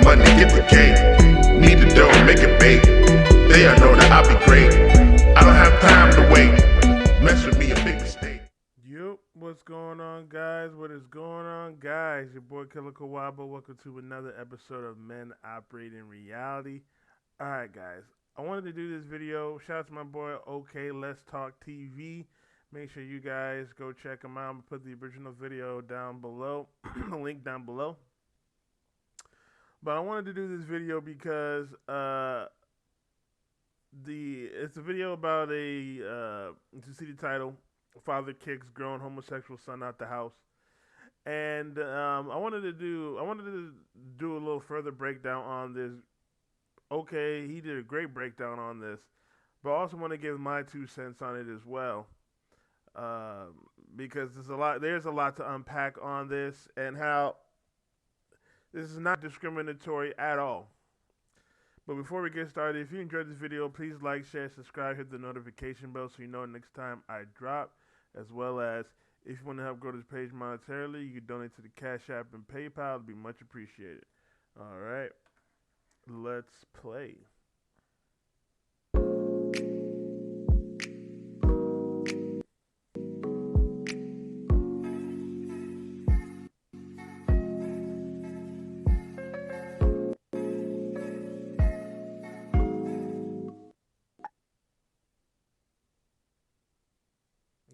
money, get the cake. Need the dough, make it bake. They all know that I'll be great. I don't have time to wait. Mess with me, a big mistake. Yup, what's going on, guys? What is going on, guys? Your boy Killer Kawabo. Welcome to another episode of Men Operate in Reality. Alright, guys. I wanted to do this video. Shout out to my boy OKLetstalktv. Make sure you guys go check him out. I'm going to put the original video down below. The link down below. But I wanted to do this video because it's a video about you see the title, Father Kicks Grown Homosexual Son Out the House. And I wanted to do a little further breakdown on this. Okay, he did a great breakdown on this, but I also want to give my 2 cents on it as well. Because there's a lot to unpack on this, and how this is not discriminatory at all. But before we get started, if you enjoyed this video, please like, share, subscribe, hit the notification bell so you know next time I drop. As well as, if you want to help grow this page monetarily, you can donate to the Cash App and PayPal. It'd be much appreciated. Alright, let's play.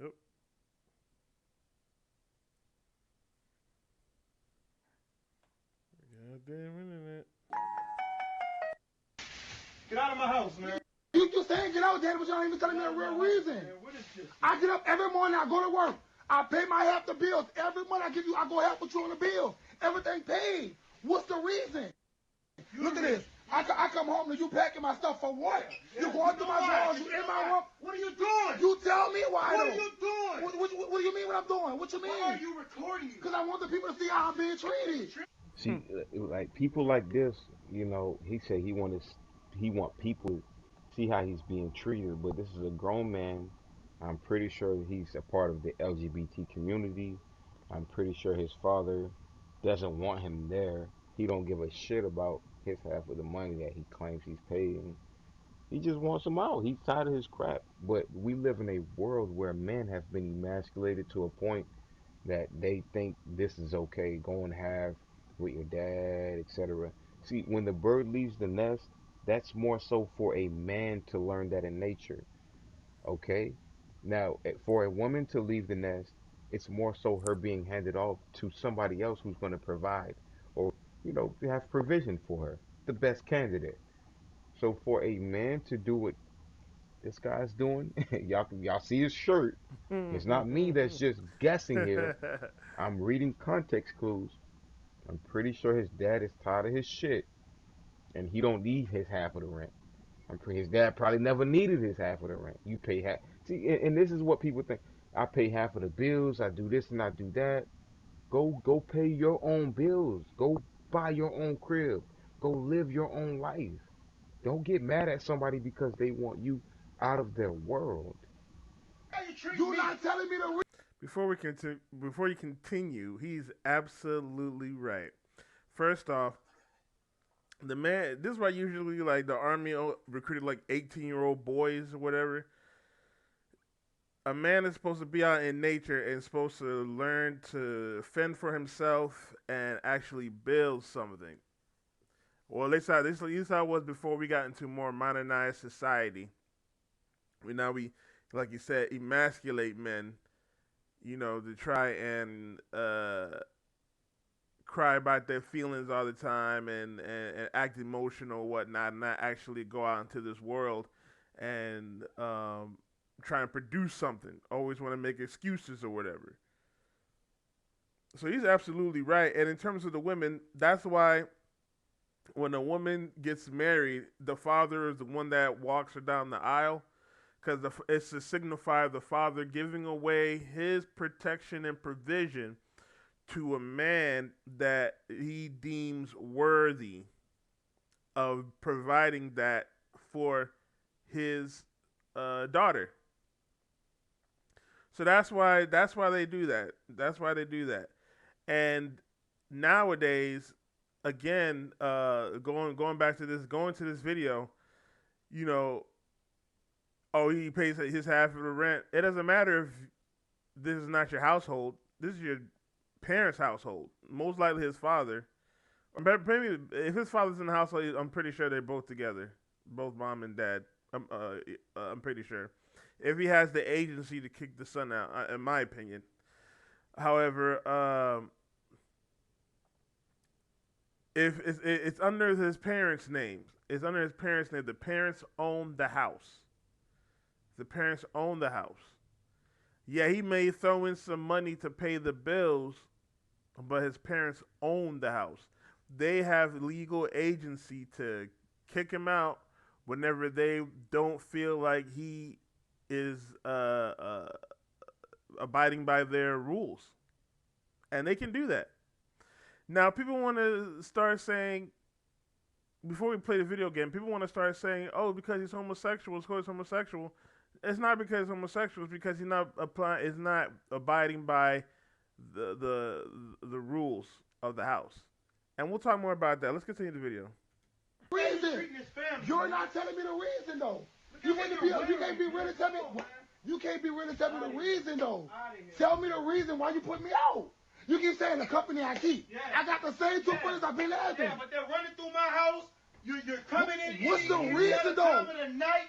Yep. Goddamn internet. Get out of my house, man. You saying get out, Daddy, but you don't even telling me the real reason. Man, what is this? I get up every morning, I go to work. I pay my half the bills. Every month I go help with you on the bills. Everything paid. What's the reason? Look at this. I come home and you packing my stuff for what? Yeah, You going through my drawers, you in my room. What are you doing? You tell me why. What are though. you doing? What do you mean what I'm doing? What you mean? Why are you recording? Because I want the people to see how I'm being treated. See, like people like this, you know, he said he want people to see how he's being treated, but this is a grown man. I'm pretty sure he's a part of the LGBT community. I'm pretty sure his father doesn't want him there. He don't give a shit about his half of the money that he claims he's paying. He just wants him out. He's tired of his crap. But we live in a world where men have been emasculated to a point that they think this is okay. Go and have with your dad, etc. See, when the bird leaves the nest, that's more so for a man to learn that in nature. Okay? Now, for a woman to leave the nest, it's more so her being handed off to somebody else who's going to provide or, you know, have provision for her, the best candidate. So for a man to do what this guy's doing, y'all see his shirt. It's not me that's just guessing here. I'm reading context clues. I'm pretty sure his dad is tired of his shit, and he don't need his half of the rent. His dad probably never needed his half of the rent. You pay half. See, and this is what people think. I pay half of the bills. I do this and I do that. Go pay your own bills. Go buy your own crib. Go live your own life. Don't get mad at somebody because they want you out of their world. You're not telling me the reason. Before you continue, he's absolutely right. First off, the man, this is why usually like the army recruited like 18-year-old boys or whatever. A man is supposed to be out in nature and supposed to learn to fend for himself and actually build something. Well, at least how it was before we got into more modernized society. We, like you said, emasculate men, you know, to try and cry about their feelings all the time and act emotional or whatnot, and not actually go out into this world and try and produce something. Always want to make excuses or whatever. So he's absolutely right. And in terms of the women, that's why when a woman gets married, the father is the one that walks her down the aisle, because it's to signify the father giving away his protection and provision to a man that he deems worthy of providing that for his daughter. So that's why they do that. That's why they do that. And nowadays, again, going back to this, going to this video, you know, oh, he pays his half of the rent. It doesn't matter if this is not your household. This is your parents' household. Most likely his father. Or maybe if his father's in the household, I'm pretty sure they're both together, both mom and dad. I'm pretty sure. If he has the agency to kick the son out, in my opinion. However, if it's under his parents' names, it's under his parents' name. The parents own the house. The parents own the house. Yeah, he may throw in some money to pay the bills, but his parents own the house. They have legal agency to kick him out whenever they don't feel like he is abiding by their rules, and they can do that. Now, people want to start saying, before we play the video game, people want to start saying, "Oh, because he's homosexual, it's because he's homosexual." It's not because he's homosexual. It's because he's not applying. Is not abiding by the rules of the house. And we'll talk more about that. Let's continue the video. Reason. You're not telling me the reason though. You want to be? You can't be real and tell me. You can't be real and tell me the reason though. Tell me the reason why you put me out. You keep saying the company I keep. Yeah. I got the same two friends I've been laughing. Yeah, but they're running through my house. You're coming in. What's the reason though?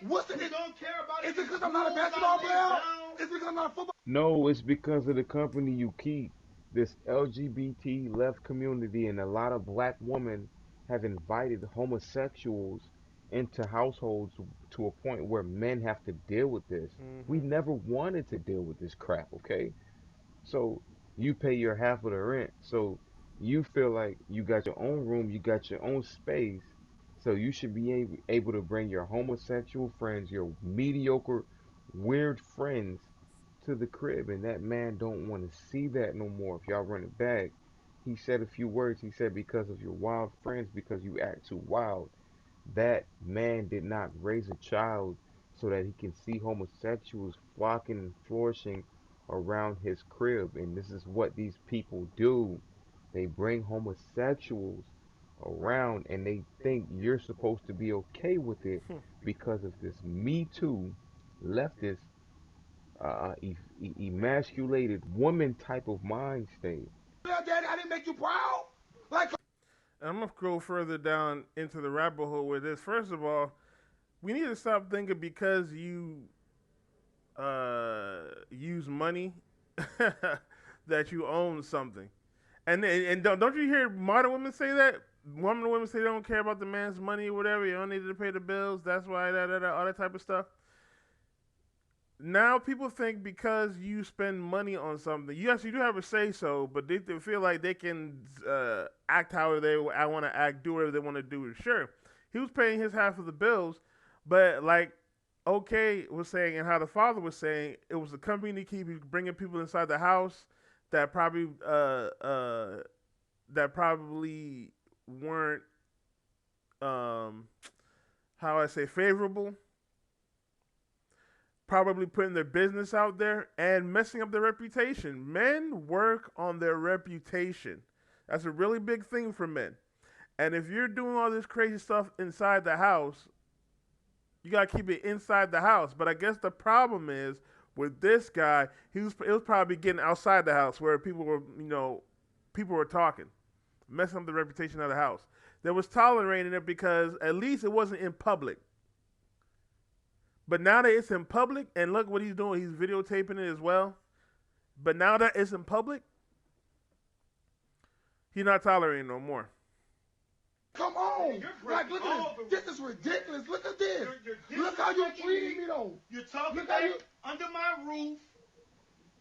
What's the? You don't care about it. Is it because I'm not a basketball player? Is it because I'm not a football? No, it's because of the company you keep. This LGBT left community and a lot of black women have invited homosexuals into households to a point where men have to deal with this. We never wanted to deal with this crap, okay? So you pay your half of the rent. So you feel like you got your own room, you got your own space. So you should be able to bring your homosexual friends, your mediocre, weird friends to the crib. And that man don't want to see that no more. If y'all run it back, he said a few words. He said, because of your wild friends, because you act too wild. That man did not raise a child so that he can see homosexuals flocking and flourishing around his crib. And this is what these people do. They bring homosexuals around and they think you're supposed to be okay with it because of this Me Too leftist emasculated woman type of mind state. Daddy, I didn't make you proud. Like. And I'm gonna go further down into the rabbit hole with this. First of all, we need to stop thinking because you use money that you own something. And don't you hear modern women say that? Modern women say they don't care about the man's money or whatever. You don't need to pay the bills. That's why all that type of stuff. Now people think because you spend money on something, yes, you do have a say so, but they feel like they can act however they want to act, do whatever they want to do. Sure, he was paying his half of the bills, but like OK was saying and how the father was saying, it was the company to keep bringing people inside the house that probably weren't how I say favorable. Probably putting their business out there and messing up their reputation. Men work on their reputation. That's a really big thing for men. And if you're doing all this crazy stuff inside the house, you gotta keep it inside the house. But I guess the problem is with this guy, it was probably getting outside the house where people were talking, messing up the reputation of the house. They was tolerating it because at least it wasn't in public. But now that it's in public, and look what he's doing, he's videotaping it as well. But now that it's in public, he's not tolerating no more. Come on. Like, look at this. This is ridiculous. Look at this. Look how you're treating me, though. You're talking about under my roof.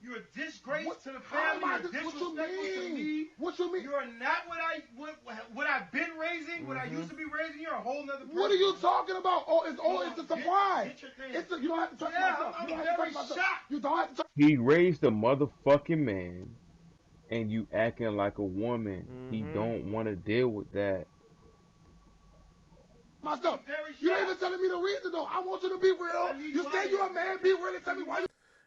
You're a disgrace to the family. You're disrespectful to me. What you mean? You're not what I've been raising, what I used to be raising. You're a whole nother person. What are you talking about? Oh, it's a surprise. You don't have to touch myself. I'm very shocked. You don't have to touch. He raised a motherfucking man, and you acting like a woman. He don't want to deal with that. Myself. You ain't even telling me the reason though. I want you to be real. You say you're a man. Be real and tell me why.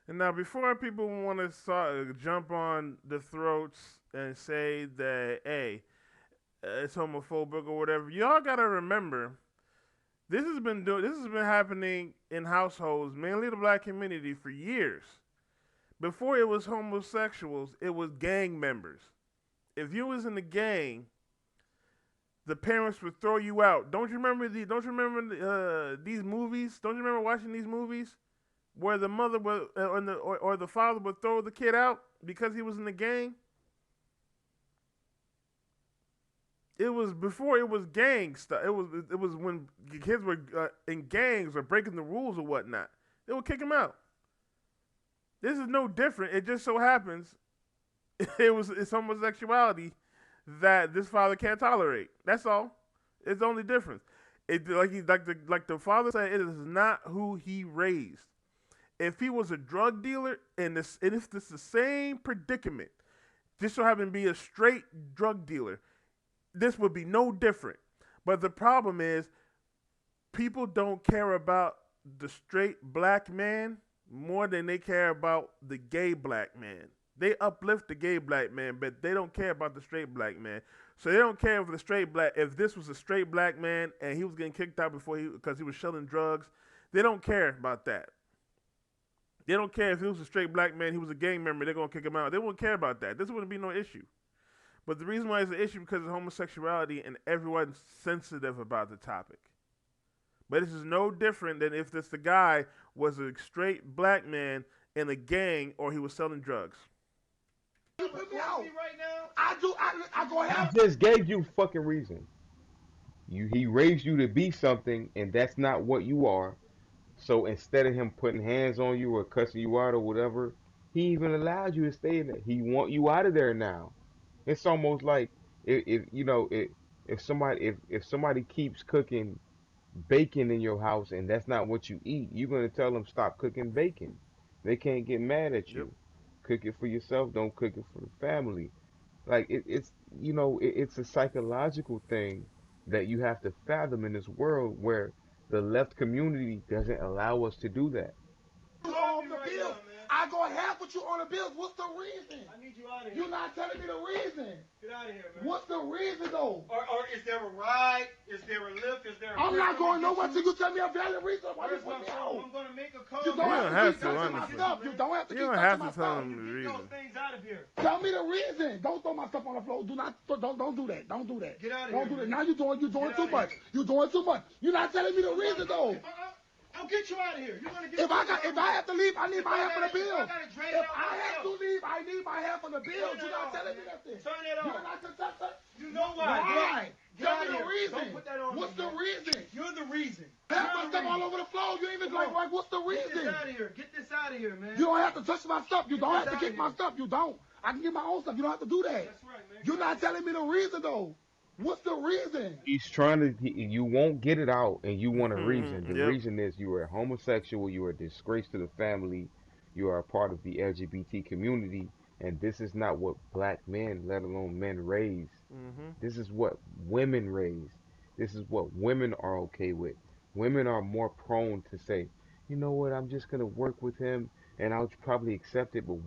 And now, before people want to jump on the throats and say that, hey, it's homophobic or whatever. Y'all gotta remember, this has been happening in households, mainly the black community, for years. Before it was homosexuals, it was gang members. If you was in the gang, the parents would throw you out. Don't you remember these movies? Don't you remember watching these movies where the mother would or the father would throw the kid out because he was in the gang? It was before it was gang stuff. It was when kids were in gangs or breaking the rules or whatnot. They would kick them out. This is no different. It just so happens it's homosexuality that this father can't tolerate. That's all. It's the only difference. It like the father said, it is not who he raised. If he was a drug dealer and if this the same predicament, just so happen to be a straight drug dealer, this would be no different. But the problem is, people don't care about the straight black man more than they care about the gay black man. They uplift the gay black man, but they don't care about the straight black man. So they don't care if this was a straight black man and he was getting kicked out because he was selling drugs. They don't care about that. They don't care if he was a straight black man, he was a gang member, they're gonna kick him out. They wouldn't care about that. This wouldn't be no issue. But the reason why it's an issue because of homosexuality and everyone's sensitive about the topic. But this is no different than if the guy was a straight black man in a gang or he was selling drugs. You put me out. Right now? I go ahead. He just gave you fucking reason. He raised you to be something, and that's not what you are. So instead of him putting hands on you or cussing you out or whatever, he even allowed you to stay in there. He want you out of there now. It's almost like if somebody keeps cooking bacon in your house and that's not what you eat, you're gonna tell them stop cooking bacon. They can't get mad at you. Yep. Cook it for yourself. Don't cook it for the family. Like it's a psychological thing that you have to fathom in this world where the left community doesn't allow us to do that. On the bills. I go half with you on the bills. What's the reason? I need you out of here. You're not telling me the reason. Get out of here, man. What's the reason, though? Or is there a ride? Is there a lift? Is there a I'm not going nowhere till you tell me a valid reason why you put me out. I'm going to make a call. You don't have to keep touching my stuff. You don't have to keep touching my stuff. Him the reason. Get those things out of here. Tell me the reason. Don't throw my stuff on the floor. Don't do that. Don't do that. Get out of here. Don't do that. Now you're doing too much. You're doing too much. You're not telling me the reason, though. I'll get you out of here. You're gonna get if I have to leave, I need my half of the bill. If I have to leave, I need my half of the bill. You're not telling me nothing. Turn it on. You're not you know why? Why? Tell me the reason. Don't put that on. What's the reason? You're the reason. Have my stuff all over the floor. You even like what's the reason? Get this out of here. Get this out of here, man. You don't have to touch my stuff. You don't have to kick my stuff. You don't. I can get my own stuff. You don't have to do that. That's right, man. You're not telling me the reason though. What's the reason? He's trying to. You won't get it out, and you want a reason. The Yep. reason is you are a homosexual. You are a disgrace to the family. You are a part of the LGBT community, and this is not what black men, let alone men, raise. This is what women raise. This is what women are okay with. Women are more prone to say, you know what, I'm just gonna work with him, and I'll probably accept it. But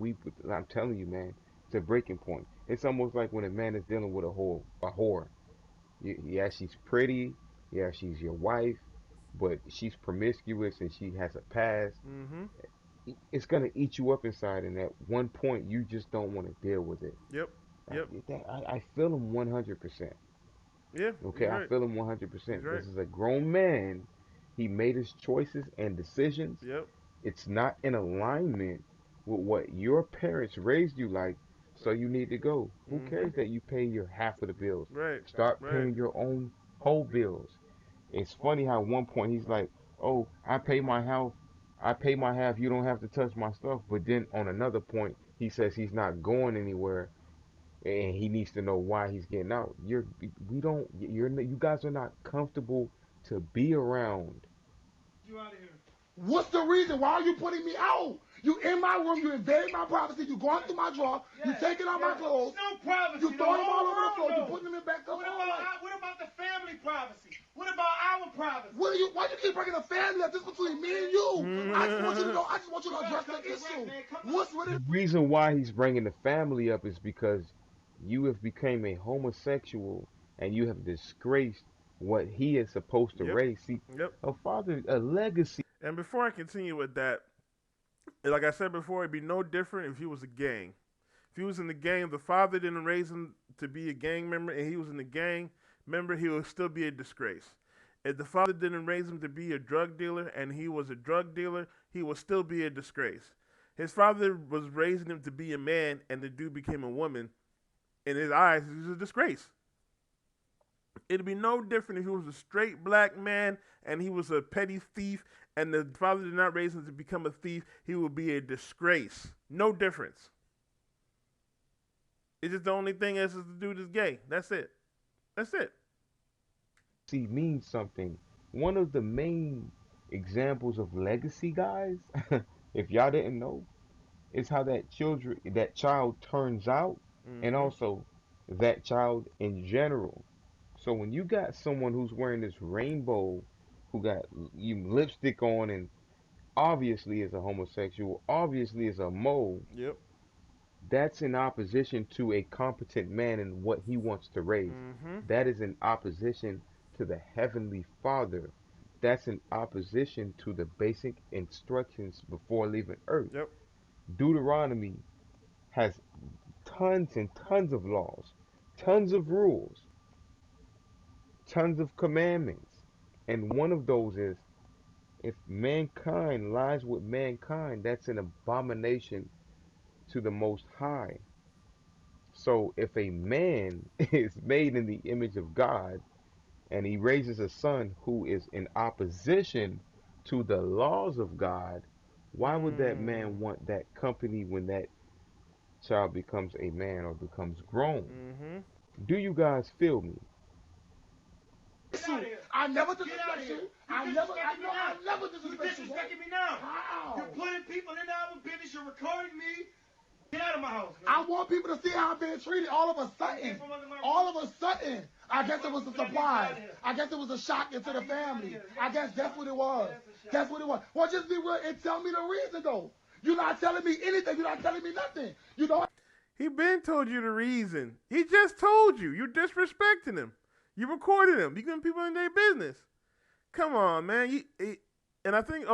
I'm telling you, man, it's a breaking point. It's almost like when a man is dealing with a whore. Yeah, she's pretty. Yeah, she's your wife, but she's promiscuous and she has a past. It's gonna eat you up inside, and at one point, you just don't want to deal with it. Yep. I feel him 100%. Yeah. Okay, right. I feel him 100%. Right. This is a grown man. He made his choices and decisions. Yep. It's not in alignment with what your parents raised you like. So you need to go. Who cares that you pay your half of the bills? Right. Start paying your own whole bills. It's funny how at one point he's like, "Oh, I pay my half. You don't have to touch my stuff." But then on another point, he says he's not going anywhere, and he needs to know why he's getting out. You guys are not comfortable to be around. You out of here. What's the reason? Why are you putting me out? You in my room, you invading my privacy, you going through my drawer, you taking out my clothes. No privacy. You throwing them all over the floor, you putting them in back up. What about the family privacy? What about our privacy? Why do you keep bringing the family up? This is between me and you. I just want you to know, I just want you to address the issue. The reason why he's bringing the family up is because you have become a homosexual and you have disgraced what he is supposed to Yep. raise. See, Yep. a father, a legacy. And before I continue with that, like I said before, it'd be no different if he was a gang. If he was in the gang, the father didn't raise him to be a gang member, and he was in the gang member, he would still be a disgrace. If the father didn't raise him to be a drug dealer, and he was a drug dealer, he would still be a disgrace. His father was raising him to be a man, and the dude became a woman. In his eyes, he was a disgrace. It'd be no different if he was a straight black man and he was a petty thief and the father did not raise him to become a thief. He would be a disgrace. No difference. It's just the only thing is the dude is gay. That's it. That's it. See, means something. One of the main examples of legacy, guys, if y'all didn't know, is how that child turns out, and Mm-hmm. also that child in general. So when you got someone who's wearing this rainbow, who got you lipstick on, and obviously is a homosexual, obviously is a mole, Yep. that's in opposition to a competent man and what he wants to raise. Mm-hmm. That is in opposition to the Heavenly Father. That's in opposition to the basic instructions before leaving earth. Yep. Deuteronomy has tons and tons of laws, tons of rules, tons of commandments. And one of those is if mankind lies with mankind, that's an abomination to the Most High. So if a man is made in the image of God and he raises a son who is in opposition to the laws of God, why would that man want that company when that child becomes a man or becomes grown? Mm-hmm. Do you guys feel me? Get out of here. I never Get out of disrespect here. you. You I disrespecting me now. never You disrespect you. disrespecting me now. How? You're putting people in our business. You're recording me. Get out of my house, man. I want people to see how I'm being treated. All of a sudden, Get from under my roof. all of a sudden, I guess it was a But I need you surprise. out of here. I guess it was a shock into the need you out of family. here. I guess that's what it was. That's a shock. That's what it was. Well, just be real and tell me the reason, though. You're not telling me anything. You're not telling me nothing. You know. He been told you the reason. He just told you. You're disrespecting him. You recorded him. You giving people in their business. Come on, man. And I think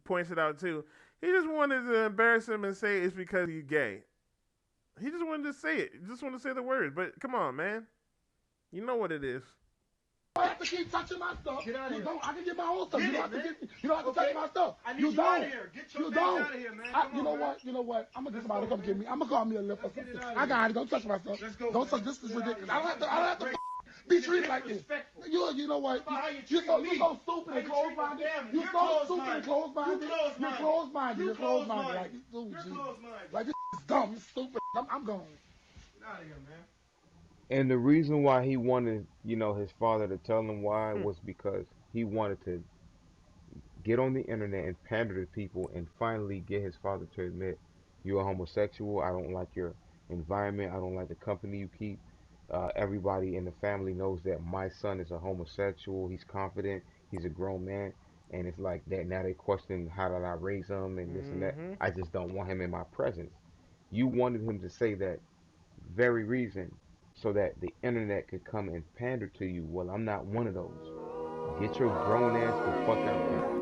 points it out too. He just wanted to embarrass him and say it's because he's gay. He just wanted to say it. He just wanted to say the words. But come on, man. You know what it is. I have to keep touching my stuff. Get out of You here. don't. I can get my own stuff. Get You don't it, have to man. get. You don't have to Okay. touch my stuff. I need You you don't. out of here. Get your You things don't. out of here, man. Come You on, know man. what? You know what? I'm gonna get Let's somebody to go, come man. get me. I'm gonna call me a lift or Let's get something. it out of I here. got it. Don't touch my stuff. Let's go, Don't man. touch. This is Get out of ridiculous. here. I don't have to be treated like this. Disrespectful. You know what? About how you You're treat me. so stupid How and you closed-minded. treat the family. You're You're so stupid closed-minded. and closed-minded. You closed-minded. You're closed-minded. You You're closed-minded. closed-minded. Like oh, You're gee. closed-minded. Like this is dumb. You're stupid. I'm gone. Get out of here, man. And the reason why he wanted, his father to tell him why was because he wanted to get on the internet and pander to people and finally get his father to admit you're a homosexual. I don't like your environment. I don't like the company you keep. Everybody in the family knows that my son is a homosexual. He's confident. He's a grown man. And it's like that. Now they question how did I raise him and this and that. Mm-hmm. I just don't want him in my presence. You wanted him to say that very reason so that the internet could come and pander to you. Well, I'm not one of those. Get your grown ass the fuck out there.